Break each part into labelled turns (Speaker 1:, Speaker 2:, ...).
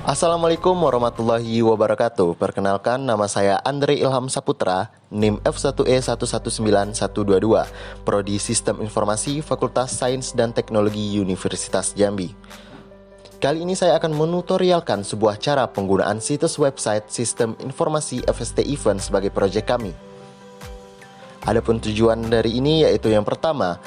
Speaker 1: Assalamualaikum warahmatullahi wabarakatuh. Perkenalkan, nama saya Andre Ilham Saputra, NIM F1E119122, Prodi Sistem Informasi, Fakultas Sains dan Teknologi Universitas Jambi. Kali ini saya akan menutorialkan sebuah cara penggunaan situs website Sistem Informasi FST Event sebagai proyek kami. Adapun tujuan dari ini yaitu yang pertama,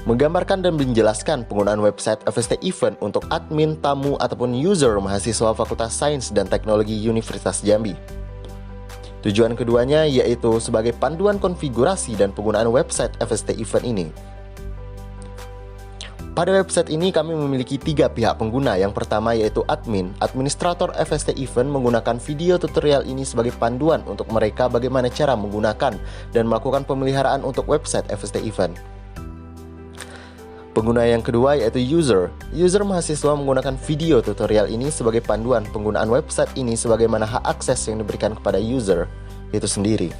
Speaker 1: menggambarkan dan menjelaskan penggunaan website FST Event untuk admin, tamu, ataupun user mahasiswa Fakultas Sains dan Teknologi Universitas Jambi. Tujuan keduanya yaitu sebagai panduan konfigurasi dan penggunaan website FST Event ini. Pada website ini kami memiliki 3 pihak pengguna. Yang pertama yaitu admin. Administrator FST Event menggunakan video tutorial ini sebagai panduan untuk mereka bagaimana cara menggunakan dan melakukan pemeliharaan untuk website FST Event. Pengguna yang kedua yaitu user. User mahasiswa menggunakan video tutorial ini sebagai panduan penggunaan website ini sebagaimana hak akses yang diberikan kepada user itu sendiri.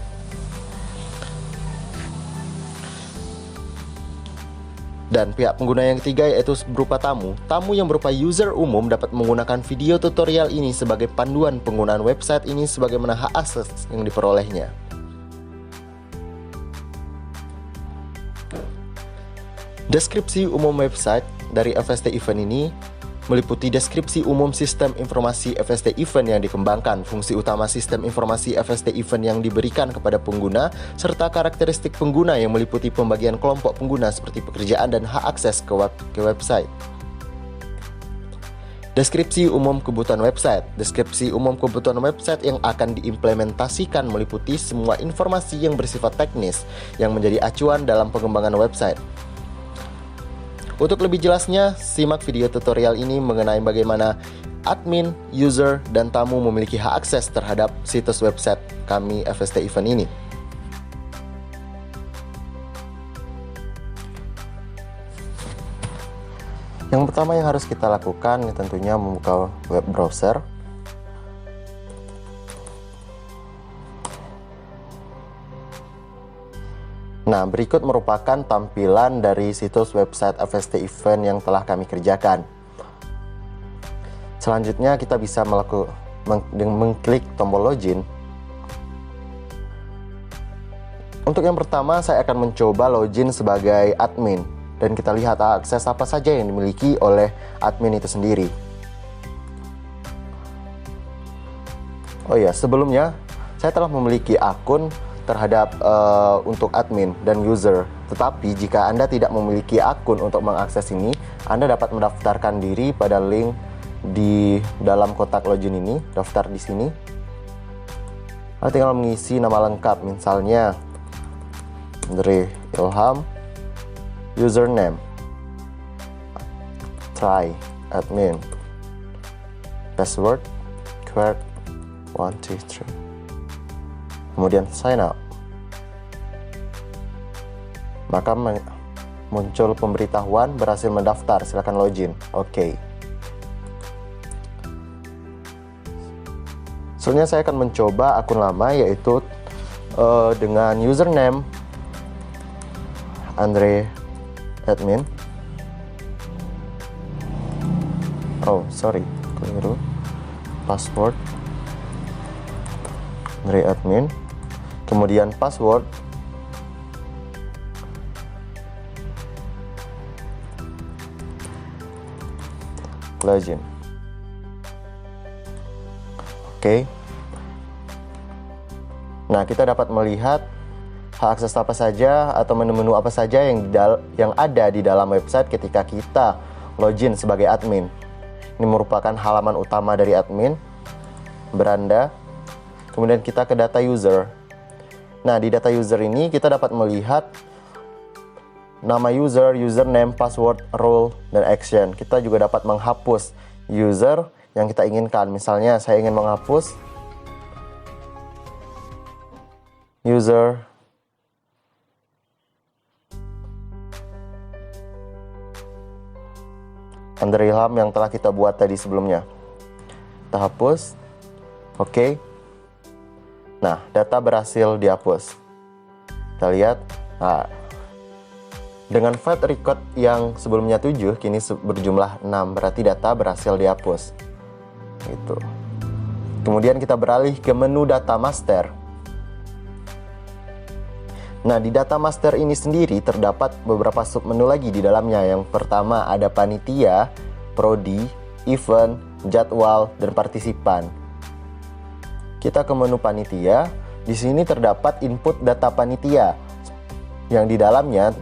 Speaker 1: Dan pihak pengguna yang ketiga yaitu berupa tamu. Tamu yang berupa user umum dapat menggunakan video tutorial ini sebagai panduan penggunaan website ini sebagaimana hak akses yang diperolehnya. Deskripsi umum website dari FST Event ini meliputi deskripsi umum sistem informasi FST Event yang dikembangkan, fungsi utama sistem informasi FST Event yang diberikan kepada pengguna, serta karakteristik pengguna yang meliputi pembagian kelompok pengguna seperti pekerjaan dan hak akses ke website. Deskripsi umum kebutuhan website. Deskripsi umum kebutuhan website yang akan diimplementasikan meliputi semua informasi yang bersifat teknis yang menjadi acuan dalam pengembangan website. Untuk lebih jelasnya, simak video tutorial ini mengenai bagaimana admin, user, dan tamu memiliki hak akses terhadap situs website kami FST Event ini. Yang pertama yang harus kita lakukan tentunya membuka web browser. Nah, berikut merupakan tampilan dari situs website FST Event yang telah kami kerjakan. Selanjutnya kita bisa mengklik tombol login. Untuk yang pertama saya akan mencoba login sebagai admin dan kita lihat akses apa saja yang dimiliki oleh admin itu sendiri. Oh ya, sebelumnya saya telah memiliki akun terhadap untuk admin dan user. Tetapi jika Anda tidak memiliki akun untuk mengakses ini, Anda dapat mendaftarkan diri pada link di dalam kotak login ini, daftar di sini. Anda tinggal mengisi nama lengkap, misalnya Andre Ilham, username, try admin, password, query 1, 2, 3. Kemudian sign up. Maka muncul pemberitahuan berhasil mendaftar, silakan login. Oke. Selanjutnya saya akan mencoba akun lama yaitu dengan username Andre admin. Oh, sorry, keliru. Password Andre admin. Kemudian password login. Oke. Nah, kita dapat melihat hak akses apa saja atau menu-menu apa saja yang ada di dalam website ketika kita login sebagai admin. Ini merupakan halaman utama dari admin, beranda. Kemudian kita ke data user. Nah, di data user ini kita dapat melihat nama user, username, password, role, dan action. Kita juga dapat menghapus user yang kita inginkan. Misalnya saya ingin menghapus user Andre Ilham yang telah kita buat tadi sebelumnya. Kita hapus. Oke. Nah, data berhasil dihapus. Kita lihat. Nah, dengan file record yang sebelumnya 7, kini berjumlah 6. Berarti data berhasil dihapus. gitu. Kemudian kita beralih ke menu data master. Nah, di data master ini sendiri terdapat beberapa submenu lagi di dalamnya. Yang pertama ada panitia, prodi, event, jadwal, dan partisipan. Kita ke menu panitia. Di sini terdapat input data panitia, yang di dalamnya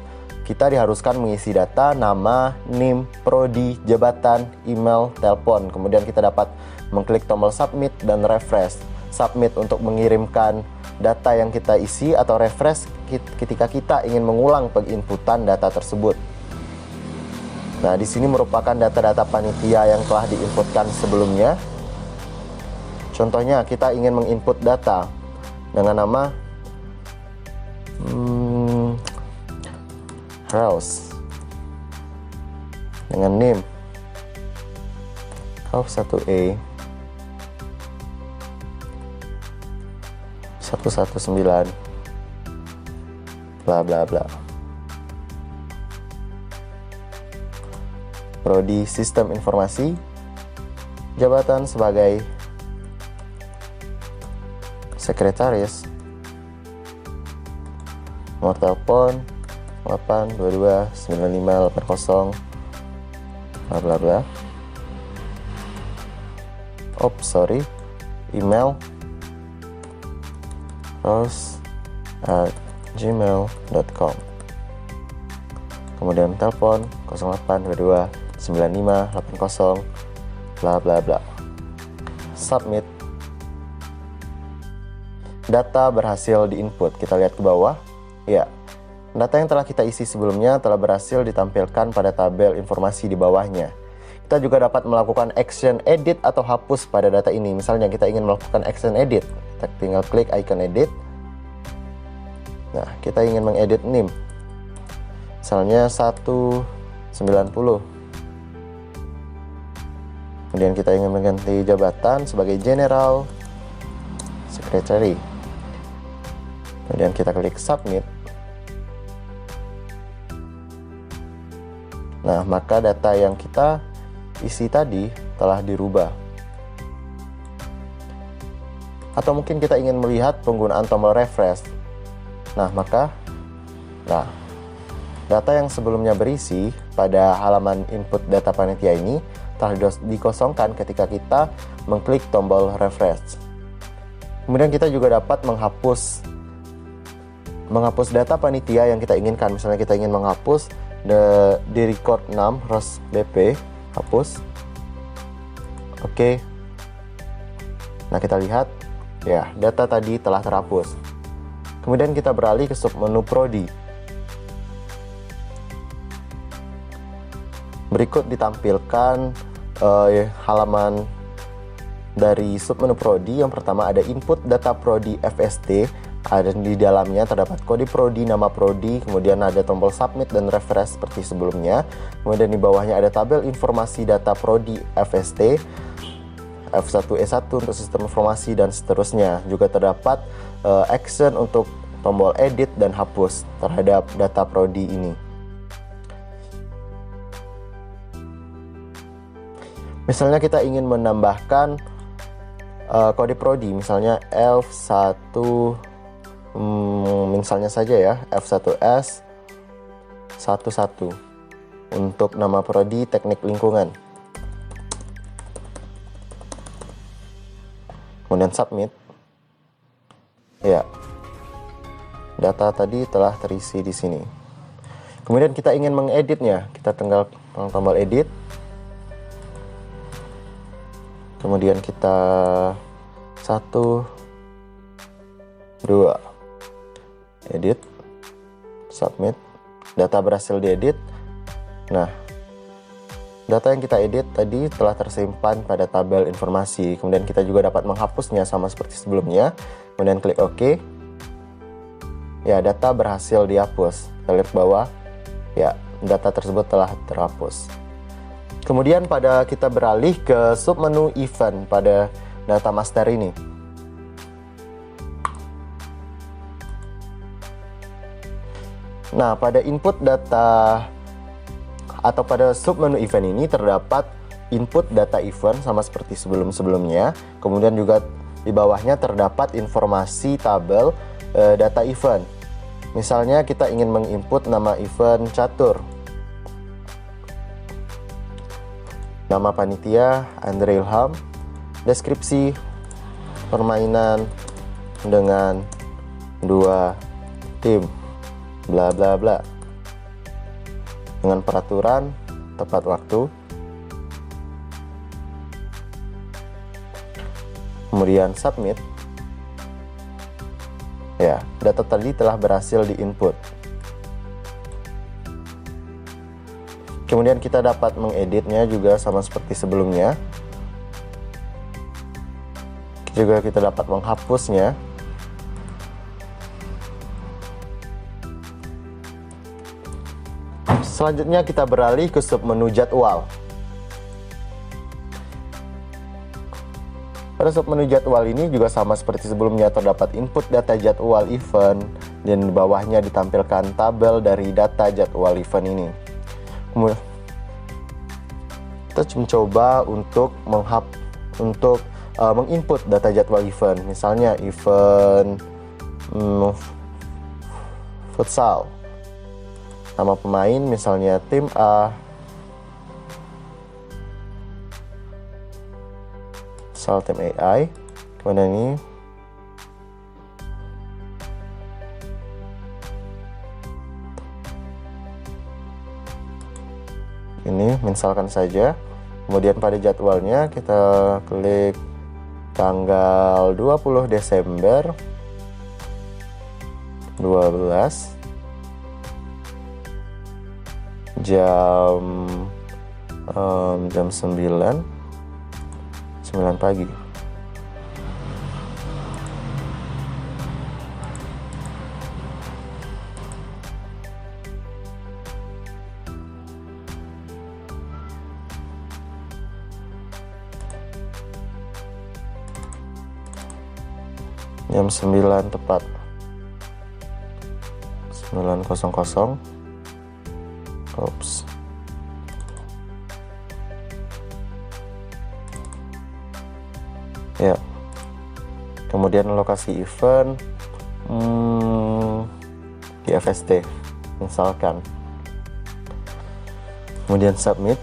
Speaker 1: kita diharuskan mengisi data nama, NIM, prodi, jabatan, email, telepon. Kemudian kita dapat mengklik tombol submit dan refresh. Submit untuk mengirimkan data yang kita isi, atau refresh ketika kita ingin mengulang penginputan data tersebut. Nah, di sini merupakan data-data panitia yang telah diinputkan sebelumnya. Contohnya, kita ingin menginput data dengan nama House, dengan NIM House 1A 119 bla bla bla. Prodi Sistem Informasi, jabatan sebagai sekretaris, nomor telepon 8229580 bla bla bla. Email rose@gmail.com. Kemudian telepon 08229580 bla bla bla. Submit. Data berhasil diinput. Kita lihat ke bawah. Ya, data yang telah kita isi sebelumnya telah berhasil ditampilkan pada tabel informasi di bawahnya. Kita juga dapat melakukan action edit atau hapus pada data ini. Misalnya kita ingin melakukan action edit, kita tinggal klik icon edit. Nah, kita ingin mengedit NIM. Misalnya 190. Kemudian kita ingin mengganti jabatan sebagai General Secretary. Kemudian kita klik submit. Nah, maka data yang kita isi tadi telah dirubah. Atau mungkin kita ingin melihat penggunaan tombol refresh. Nah, data yang sebelumnya berisi pada halaman input data panitia ini telah dikosongkan ketika kita mengklik tombol refresh. Kemudian kita juga dapat menghapus data panitia yang kita inginkan. Misalnya kita ingin menghapus di record 6 Ros BP, hapus. Oke. Nah, kita lihat ya, data tadi telah terhapus. Kemudian kita beralih ke submenu prodi. Berikut ditampilkan halaman dari submenu prodi. Yang pertama ada input data prodi FST. Ada di dalamnya terdapat kode prodi, nama prodi, kemudian ada tombol submit dan refresh seperti sebelumnya. Kemudian di bawahnya ada tabel informasi data prodi FST, F1E1 untuk sistem informasi dan seterusnya. Juga terdapat action untuk tombol edit dan hapus terhadap data prodi ini. Misalnya kita ingin menambahkan kode prodi, misalnya F1, misalnya saja ya, F1S 11 untuk nama prodi teknik lingkungan. Kemudian submit. Ya, data tadi telah terisi di sini. Kemudian kita ingin mengeditnya, kita tinggal tombol edit. Kemudian kita 1, 2, edit, submit. Data berhasil diedit. Nah, data yang kita edit tadi telah tersimpan pada tabel informasi. Kemudian kita juga dapat menghapusnya sama seperti sebelumnya. Kemudian klik OK. Ya, data berhasil dihapus. Kita lihat ke bawah. Ya, data tersebut telah terhapus. Kemudian kita beralih ke submenu event pada data master ini. Nah, pada input data atau pada submenu event ini terdapat input data event sama seperti sebelum-sebelumnya. Kemudian juga di bawahnya terdapat informasi tabel data event. Misalnya kita ingin menginput nama event catur. Nama panitia Andre Ilham, deskripsi permainan dengan 2 tim, bla bla bla. Dengan peraturan tepat waktu. Kemudian submit. Ya, data tadi telah berhasil diinput. Kemudian kita dapat mengeditnya juga sama seperti sebelumnya. Juga kita dapat menghapusnya. Selanjutnya kita beralih ke submenu jadwal. Pada submenu jadwal ini juga sama seperti sebelumnya, terdapat input data jadwal event dan di bawahnya ditampilkan tabel dari data jadwal event ini. Kemudian kita mencoba untuk menginput data jadwal event, misalnya event futsal. Nama pemain misalnya tim A, futsal tim AI. Kemudian ini misalkan saja. Kemudian pada jadwalnya kita klik tanggal 20 Desember 12 jam 9 pagi. Jam 9 tepat. 9.00. Oops. Ya. Kemudian lokasi event di FST misalkan. Kemudian submit.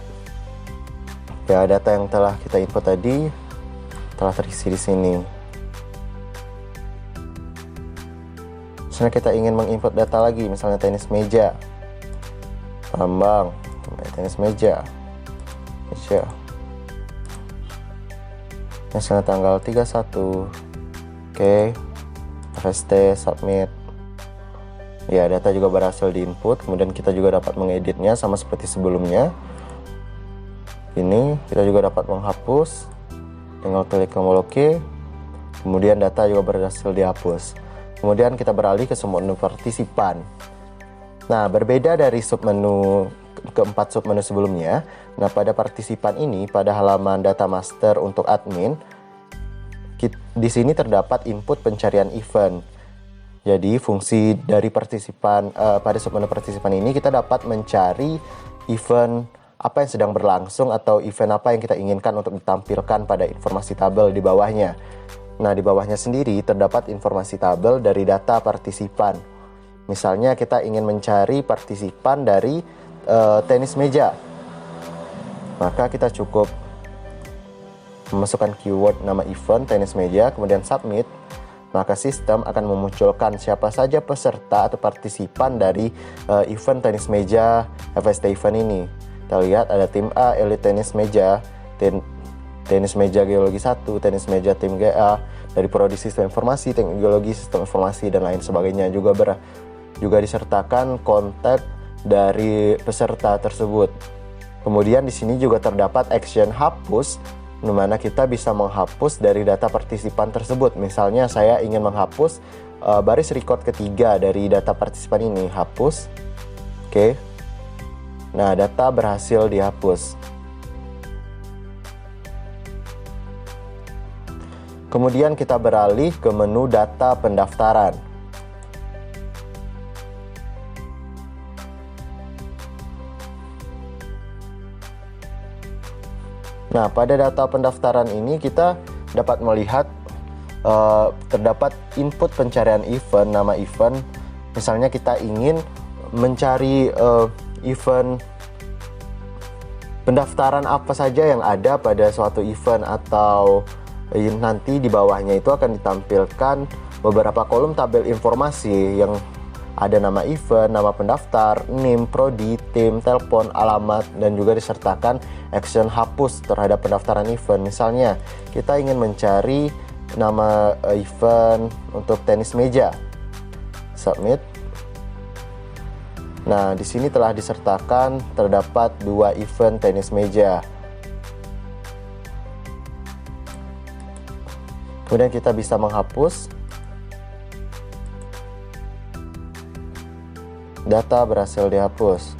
Speaker 1: Ya, data yang telah kita input tadi telah terisi di sini. Misalnya kita ingin menginput data lagi, misalnya tenis meja. Lambang tenis meja. Misalnya tanggal 31. Oke. FST submit. Ya, data juga berhasil diinput. Kemudian kita juga dapat mengeditnya sama seperti sebelumnya. Ini kita juga dapat menghapus. Tinggal klik tombol OK. Kemudian data juga berhasil dihapus. Kemudian kita beralih ke submenu partisipan. Nah, berbeda dari keempat submenu sebelumnya. Nah, pada partisipan ini, pada halaman data master untuk admin, di sini terdapat input pencarian event. Jadi, fungsi dari partisipan pada submenu partisipan ini, kita dapat mencari event apa yang sedang berlangsung atau event apa yang kita inginkan untuk ditampilkan pada informasi tabel di bawahnya. Nah, di bawahnya sendiri terdapat informasi tabel dari data partisipan. Misalnya kita ingin mencari partisipan dari tenis meja. Maka kita cukup memasukkan keyword nama event tenis meja, kemudian submit. Maka sistem akan memunculkan siapa saja peserta atau partisipan dari event tenis meja FST event ini. Kita lihat ada tim A, Elite Tenis Meja, Tenis Meja Geologi 1, Tenis Meja Tim GA, dari Prodi Sistem Informasi, Teknik Geologi, Sistem Informasi, dan lain sebagainya. Juga disertakan kontak dari peserta tersebut. Kemudian di sini juga terdapat action hapus, di mana kita bisa menghapus dari data partisipan tersebut. Misalnya saya ingin menghapus baris record ketiga dari data partisipan ini, hapus. Oke. Nah, data berhasil dihapus. Kemudian kita beralih ke menu data pendaftaran. Nah, pada data pendaftaran ini kita dapat melihat terdapat input pencarian event, nama event. Misalnya kita ingin mencari event pendaftaran apa saja yang ada pada suatu event, atau nanti di bawahnya itu akan ditampilkan beberapa kolom tabel informasi yang ada nama event, nama pendaftar, name, prodi, tim, telepon, alamat, dan juga disertakan action hapus terhadap pendaftaran event. Misalnya kita ingin mencari nama event untuk tenis meja, submit. Nah, di sini telah disertakan terdapat 2 event tenis meja. Kemudian kita bisa menghapus. Data berhasil dihapus.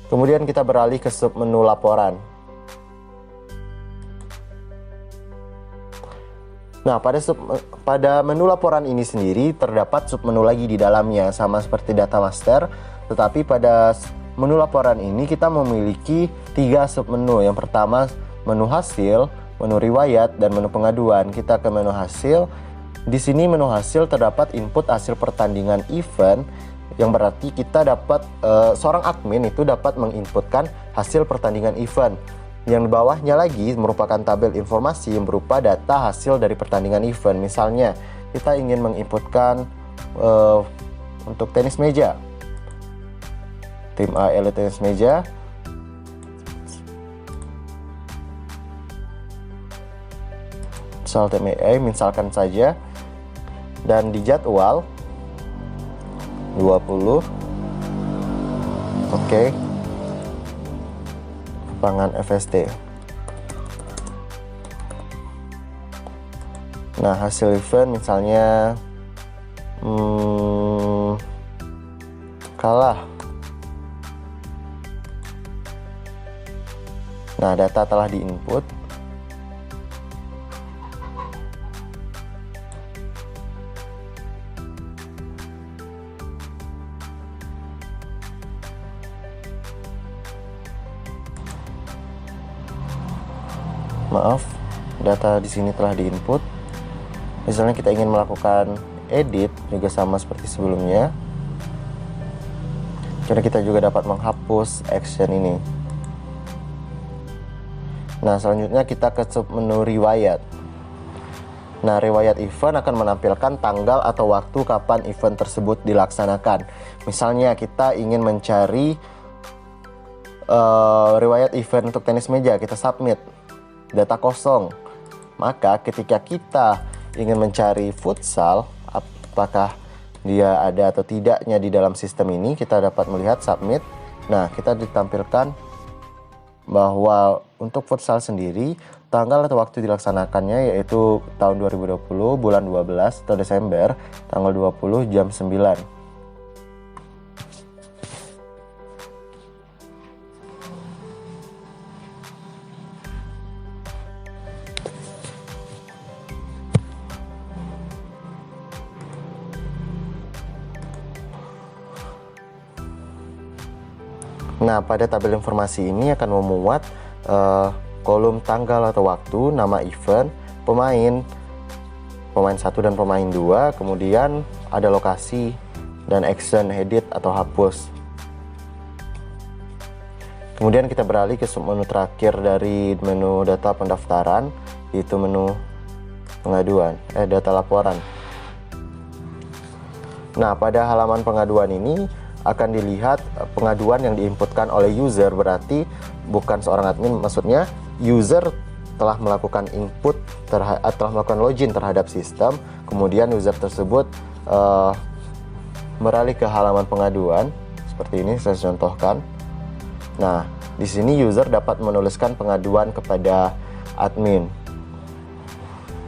Speaker 1: Kemudian kita beralih ke submenu laporan. Nah, pada menu laporan ini sendiri terdapat submenu lagi di dalamnya, sama seperti data master. Tetapi pada menu laporan ini kita memiliki 3 submenu. Yang pertama menu hasil, menu riwayat, dan menu pengaduan. Kita ke menu hasil. Di sini menu hasil terdapat input hasil pertandingan event, yang berarti kita dapat seorang admin itu dapat menginputkan hasil pertandingan event. Yang di bawahnya lagi merupakan tabel informasi yang berupa data hasil dari pertandingan event. Misalnya kita ingin menginputkan untuk tenis meja, tim A elite tenis meja. Misal tim A, misalkan saja. Dan di jadwal 20, oke, lapangan FST. Nah, hasil event misalnya kalah. Nah, data telah diinput. Maaf, data di sini telah diinput. Misalnya kita ingin melakukan edit, juga sama seperti sebelumnya. Jadi kita juga dapat menghapus action ini. Nah, selanjutnya kita ke submenu riwayat. Nah, riwayat event akan menampilkan tanggal atau waktu kapan event tersebut dilaksanakan. Misalnya kita ingin mencari riwayat event untuk tenis meja, kita submit. Data kosong. Maka ketika kita ingin mencari futsal, apakah dia ada atau tidaknya di dalam sistem ini, kita dapat melihat submit. Nah, kita ditampilkan bahwa untuk futsal sendiri tanggal atau waktu dilaksanakannya yaitu tahun 2020 bulan 12 atau Desember tanggal 20 jam 9. Nah, pada tabel informasi ini akan memuat kolom tanggal atau waktu, nama event, pemain 1 dan pemain 2, kemudian ada lokasi dan action, edit atau hapus. Kemudian kita beralih ke submenu terakhir dari menu data pendaftaran, yaitu menu pengaduan, data laporan. Nah, pada halaman pengaduan ini akan dilihat pengaduan yang diinputkan oleh user, berarti bukan seorang admin, maksudnya user telah melakukan input, telah melakukan login terhadap sistem, kemudian user tersebut beralih ke halaman pengaduan seperti ini, saya contohkan. Nah, di sini user dapat menuliskan pengaduan kepada admin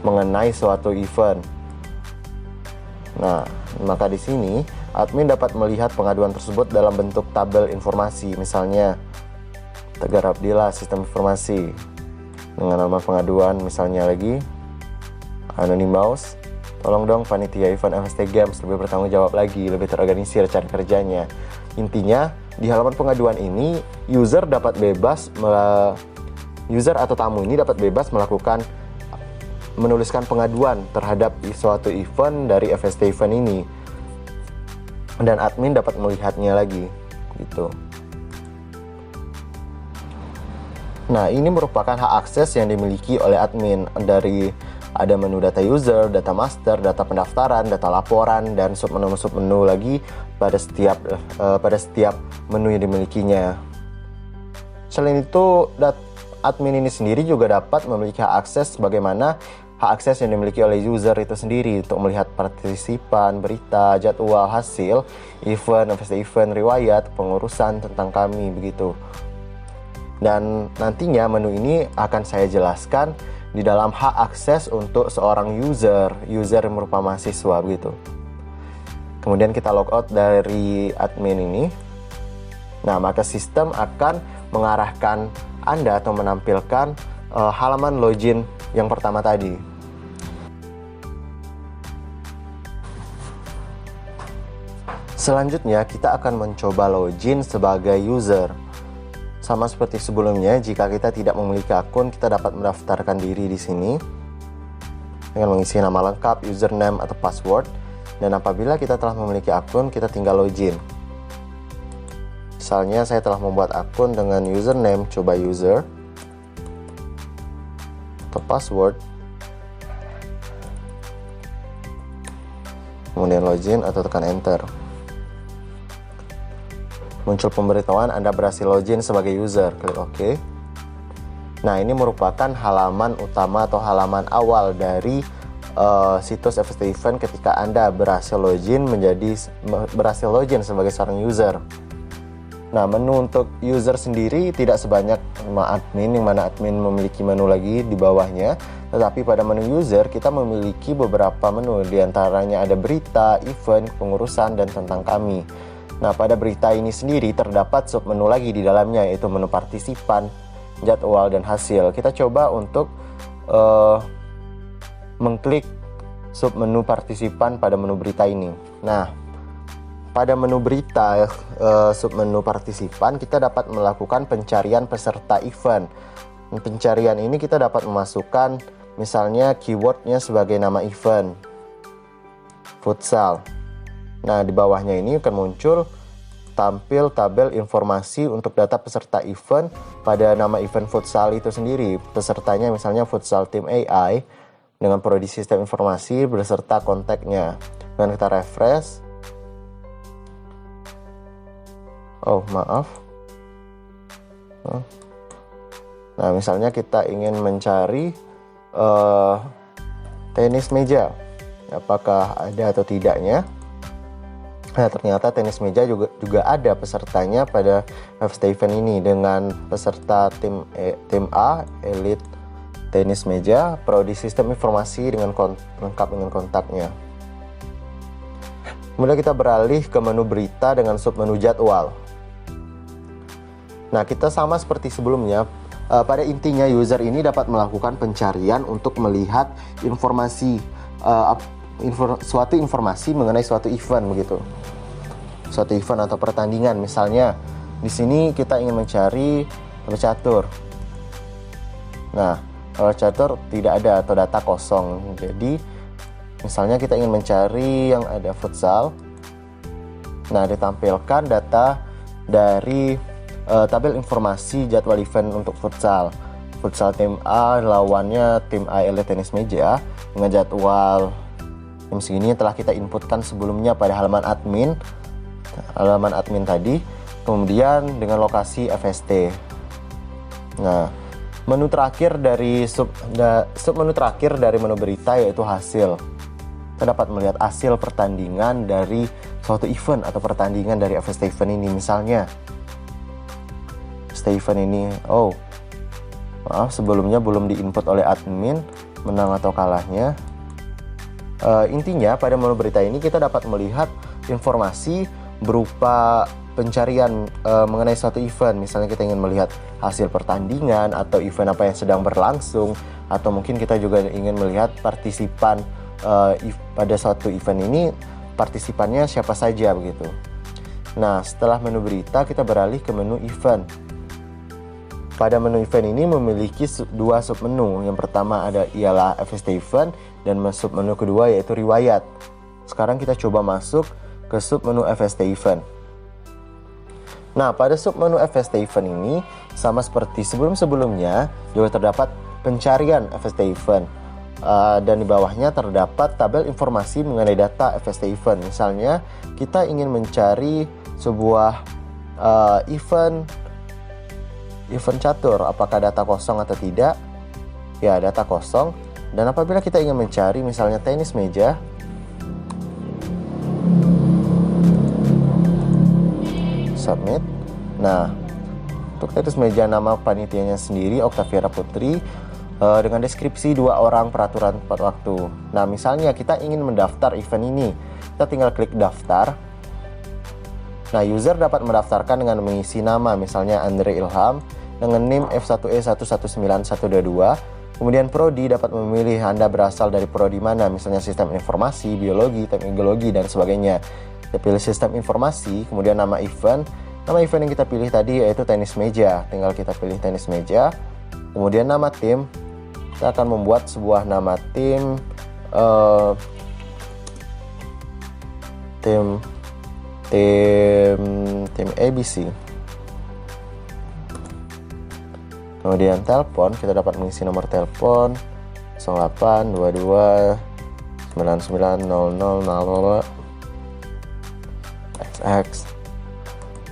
Speaker 1: mengenai suatu event. Nah, maka di sini admin dapat melihat pengaduan tersebut dalam bentuk tabel informasi, misalnya Tegar Abdillah sistem informasi dengan nama pengaduan, misalnya lagi Anonymous, tolong dong panitia event FST Games lebih bertanggung jawab lagi, lebih terorganisir cara kerjanya. Intinya di halaman pengaduan ini user atau tamu ini dapat bebas menuliskan pengaduan terhadap suatu event dari FST event ini, dan admin dapat melihatnya lagi gitu. Nah, ini merupakan hak akses yang dimiliki oleh admin. Dari ada menu data user, data master, data pendaftaran, data laporan, dan submenu lagi pada setiap menu yang dimilikinya. Selain itu, admin ini sendiri juga dapat memiliki hak akses bagaimana hak akses yang dimiliki oleh user itu sendiri untuk melihat partisipan, berita, jadwal, hasil, event, riwayat, pengurusan tentang kami begitu. Dan nantinya menu ini akan saya jelaskan di dalam hak akses untuk seorang user yang merupakan mahasiswa begitu. Kemudian kita logout dari admin ini. Nah, maka sistem akan mengarahkan Anda atau menampilkan halaman login yang pertama tadi. Selanjutnya kita akan mencoba login sebagai user. Sama seperti sebelumnya, jika kita tidak memiliki akun, kita dapat mendaftarkan diri di sini dengan mengisi nama lengkap, username atau password. Dan apabila kita telah memiliki akun, kita tinggal login. Misalnya saya telah membuat akun dengan username, coba user atau password, kemudian login atau tekan enter. Muncul pemberitahuan Anda berhasil login sebagai user, klik OK. Nah, ini merupakan halaman utama atau halaman awal dari situs FST Event ketika Anda berhasil login sebagai seorang user. Nah, menu untuk user sendiri tidak sebanyak admin, yang mana admin memiliki menu lagi di bawahnya. Tetapi pada menu user kita memiliki beberapa menu, diantaranya ada berita, event, pengurusan, dan tentang kami. Nah, pada berita ini sendiri terdapat submenu lagi di dalamnya, yaitu menu partisipan, jadwal, dan hasil. Kita coba untuk mengklik submenu partisipan pada menu berita ini. Nah, pada menu berita, submenu partisipan, kita dapat melakukan pencarian peserta event. Pencarian ini kita dapat memasukkan misalnya keywordnya sebagai nama event, futsal. Nah, di bawahnya ini akan muncul tampil tabel informasi untuk data peserta event pada nama event futsal itu sendiri. Pesertanya misalnya futsal tim AI dengan prodi sistem informasi beserta kontaknya. Dan kita refresh. Oh, maaf. Nah, misalnya kita ingin mencari tenis meja. Apakah ada atau tidaknya? Nah, ternyata tenis meja juga ada pesertanya pada FST Event ini dengan peserta tim A, Elite Tenis Meja, Prodi Sistem Informasi dengan lengkap dengan kontaknya. Kemudian kita beralih ke menu berita dengan submenu jadwal. Nah, kita sama seperti sebelumnya. Pada intinya user ini dapat melakukan pencarian untuk melihat suatu informasi mengenai suatu event begitu. Suatu event atau pertandingan, misalnya di sini kita ingin mencari bola catur. Nah, bola catur tidak ada atau data kosong. Jadi, misalnya kita ingin mencari yang ada futsal. Nah, ditampilkan data dari tabel informasi jadwal event untuk futsal. Futsal tim A lawannya tim A Elite Tenis Meja dengan jadwal jam segini telah kita inputkan sebelumnya pada halaman admin tadi, kemudian dengan lokasi FST. Nah, menu terakhir dari submenu terakhir dari menu berita yaitu hasil. Kita dapat melihat hasil pertandingan dari suatu event atau pertandingan dari FST Event ini. Misalnya FST Event ini, sebelumnya belum diinput oleh admin menang atau kalahnya. Intinya pada menu berita ini kita dapat melihat informasi berupa pencarian mengenai suatu event. Misalnya kita ingin melihat hasil pertandingan atau event apa yang sedang berlangsung, atau mungkin kita juga ingin melihat partisipan pada suatu event ini, partisipannya siapa saja begitu. Nah, setelah menu berita, kita beralih ke menu event. Pada menu event ini memiliki dua submenu. Yang pertama ialah FST event dan submenu kedua yaitu riwayat. Sekarang kita coba masuk ke submenu FST event. Nah, pada submenu FST event ini sama seperti sebelum-sebelumnya juga terdapat pencarian FST event. Dan di bawahnya terdapat tabel informasi mengenai data FST event. Misalnya kita ingin mencari sebuah event catur, apakah data kosong atau tidak? Ya, data kosong. Dan apabila kita ingin mencari misalnya tenis meja, submit. Nah, untuk tenis meja nama panitianya sendiri Octaviera Putri, dengan deskripsi 2 orang peraturan tepat waktu. Nah, misalnya kita ingin mendaftar event ini, kita tinggal klik daftar. Nah, user dapat mendaftarkan dengan mengisi nama, misalnya Andre Ilham dengan NIM F1E119122. Kemudian prodi dapat memilih Anda berasal dari prodi mana, misalnya sistem informasi, biologi, teknologi, dan sebagainya. Kita pilih sistem informasi, kemudian nama event. Nama event yang kita pilih tadi yaitu tenis meja. Tinggal kita pilih tenis meja. Kemudian nama tim. Kita akan membuat sebuah nama tim ABC. Kemudian telepon, kita dapat mengisi nomor telepon 0822 9900 XX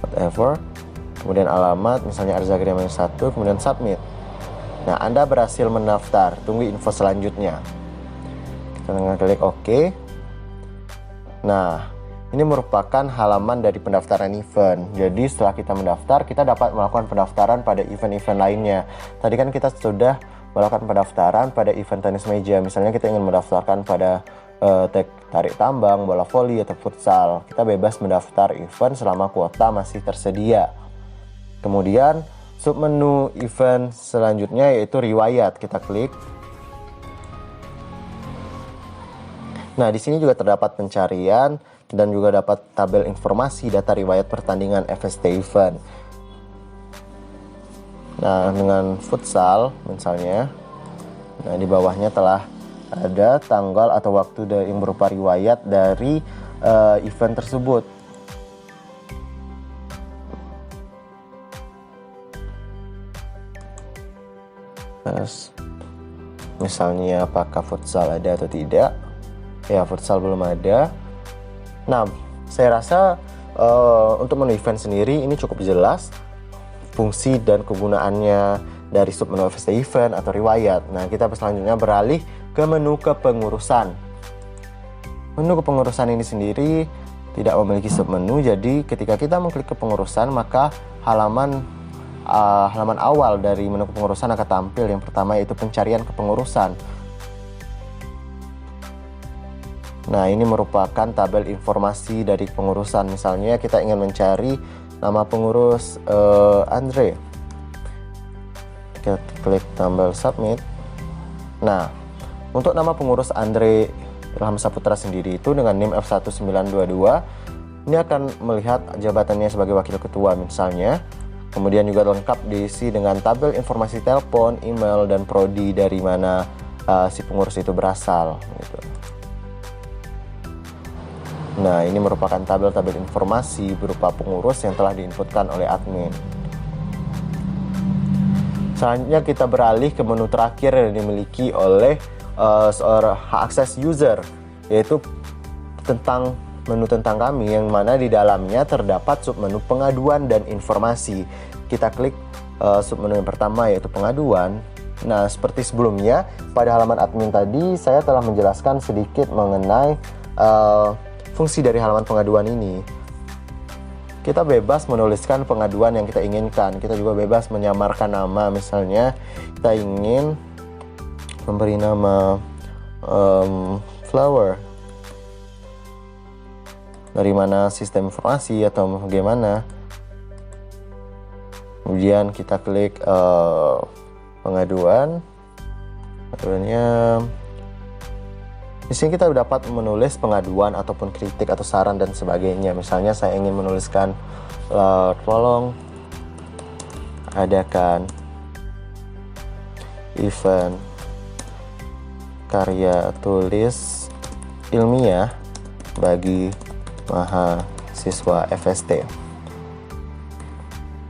Speaker 1: whatever. Kemudian alamat misalnya Arzagri 1, kemudian submit. Nah, Anda berhasil mendaftar. Tunggu info selanjutnya. Kita klik OK. Nah, ini merupakan halaman dari pendaftaran event. Jadi setelah kita mendaftar, kita dapat melakukan pendaftaran pada event-event lainnya. Tadi kan kita sudah melakukan pendaftaran pada event tenis meja. Misalnya kita ingin mendaftarkan pada tarik tambang, bola voli, atau futsal. Kita bebas mendaftar event selama kuota masih tersedia. Kemudian submenu event selanjutnya yaitu riwayat. Kita klik. Nah, di sini juga terdapat pencarian dan juga dapat tabel informasi data riwayat pertandingan FST event. Nah, dengan futsal misalnya, nah di bawahnya telah ada tanggal atau waktu yang berupa riwayat dari event tersebut. Terus, misalnya apakah futsal ada atau tidak? Ya, futsal belum ada. Nah, saya rasa untuk menu event sendiri ini cukup jelas fungsi dan kegunaannya dari submenu FST event atau riwayat. Nah, kita selanjutnya beralih ke menu kepengurusan. Menu kepengurusan ini sendiri tidak memiliki submenu, jadi ketika kita mengklik kepengurusan maka halaman awal dari menu kepengurusan akan tampil. Yang pertama yaitu pencarian kepengurusan. Nah, ini merupakan tabel informasi dari pengurusan. Misalnya kita ingin mencari nama pengurus Andre. Kita klik tombol submit. Nah, untuk nama pengurus Andre Ilham Saputra sendiri itu dengan NIM F1922, ini akan melihat jabatannya sebagai wakil ketua misalnya. Kemudian juga lengkap diisi dengan tabel informasi telepon, email, dan prodi dari mana si pengurus itu berasal gitu. Nah, ini merupakan tabel-tabel informasi berupa pengurus yang telah diinputkan oleh admin. Selanjutnya kita beralih ke menu terakhir yang dimiliki oleh seorang akses user, yaitu menu tentang kami, yang mana di dalamnya terdapat submenu pengaduan dan informasi. Kita klik submenu yang pertama yaitu pengaduan. Nah, seperti sebelumnya pada halaman admin tadi saya telah menjelaskan sedikit mengenai fungsi dari halaman pengaduan ini. Kita bebas menuliskan pengaduan yang kita inginkan. Kita juga bebas menyamarkan nama. Misalnya kita ingin memberi nama flower. Dari mana sistem informasi atau bagaimana. Kemudian kita klik pengaduan. Pengaduannya Di sini kita dapat menulis pengaduan ataupun kritik atau saran dan sebagainya. Misalnya saya ingin menuliskan tolong adakan event karya tulis ilmiah bagi mahasiswa FST.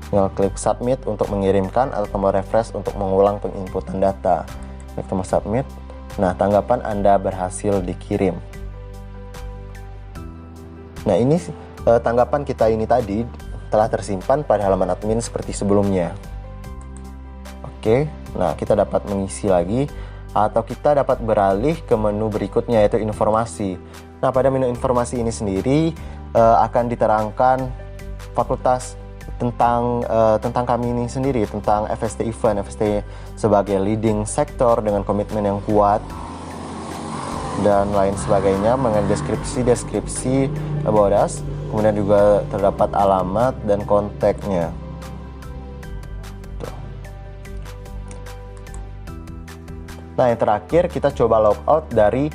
Speaker 1: Tinggal klik submit untuk mengirimkan atau tombol refresh untuk mengulang penginputan data. Klik tombol submit. Nah, tanggapan Anda berhasil dikirim. Nah, ini tanggapan kita ini tadi telah tersimpan pada halaman admin seperti sebelumnya. Oke, nah kita dapat mengisi lagi atau kita dapat beralih ke menu berikutnya, yaitu informasi. Nah, pada menu informasi ini sendiri akan diterangkan fakultas tentang kami ini sendiri, tentang FST Event, FST sebagai leading sektor dengan komitmen yang kuat dan lain sebagainya, mengenai deskripsi about us. Kemudian juga terdapat alamat dan kontaknya. Nah, yang terakhir kita coba logout dari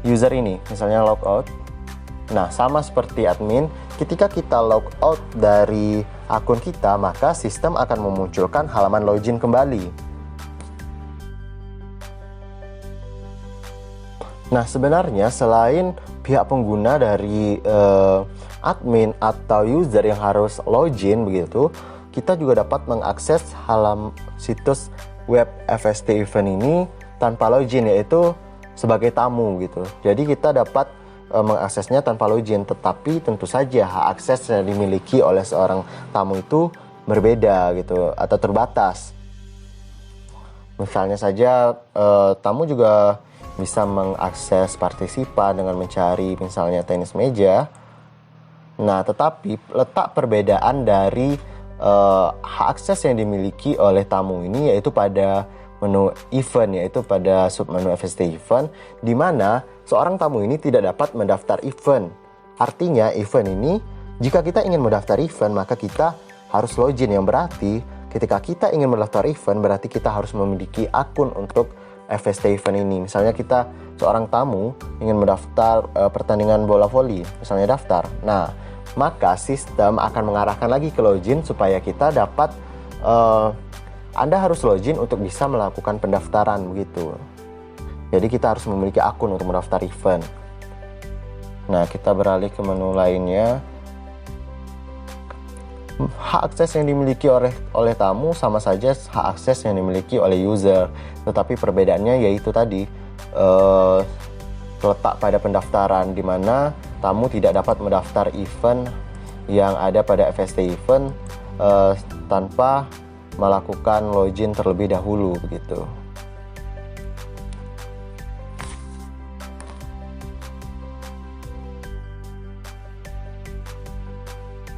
Speaker 1: user ini, misalnya logout. Nah, sama seperti admin, ketika kita logout dari akun kita, maka sistem akan memunculkan halaman login kembali. Nah, sebenarnya selain pihak pengguna dari admin atau user yang harus login begitu, kita juga dapat mengakses situs web FST Event ini tanpa login, yaitu sebagai tamu gitu. Jadi kita dapat mengaksesnya tanpa login, tetapi tentu saja hak akses yang dimiliki oleh seorang tamu itu berbeda gitu atau terbatas. Misalnya saja tamu juga bisa mengakses partisipan dengan mencari misalnya tenis meja. Nah, tetapi letak perbedaan dari hak akses yang dimiliki oleh tamu ini yaitu pada menu event, yaitu pada submenu FST Event, di mana seorang tamu ini tidak dapat mendaftar event. Artinya event ini, jika kita ingin mendaftar event, maka kita harus login, yang berarti ketika kita ingin mendaftar event, berarti kita harus memiliki akun untuk FST Event ini. Misalnya kita seorang tamu ingin mendaftar pertandingan bola voli, misalnya daftar. Nah, maka sistem akan mengarahkan lagi ke login supaya kita dapat Anda harus login untuk bisa melakukan pendaftaran begitu. Jadi kita harus memiliki akun untuk mendaftar event. Nah, kita beralih ke menu lainnya. Hak akses yang dimiliki oleh tamu sama saja hak akses yang dimiliki oleh user, tetapi perbedaannya yaitu tadi terletak pada pendaftaran, di mana tamu tidak dapat mendaftar event yang ada pada FST Event tanpa melakukan login terlebih dahulu begitu.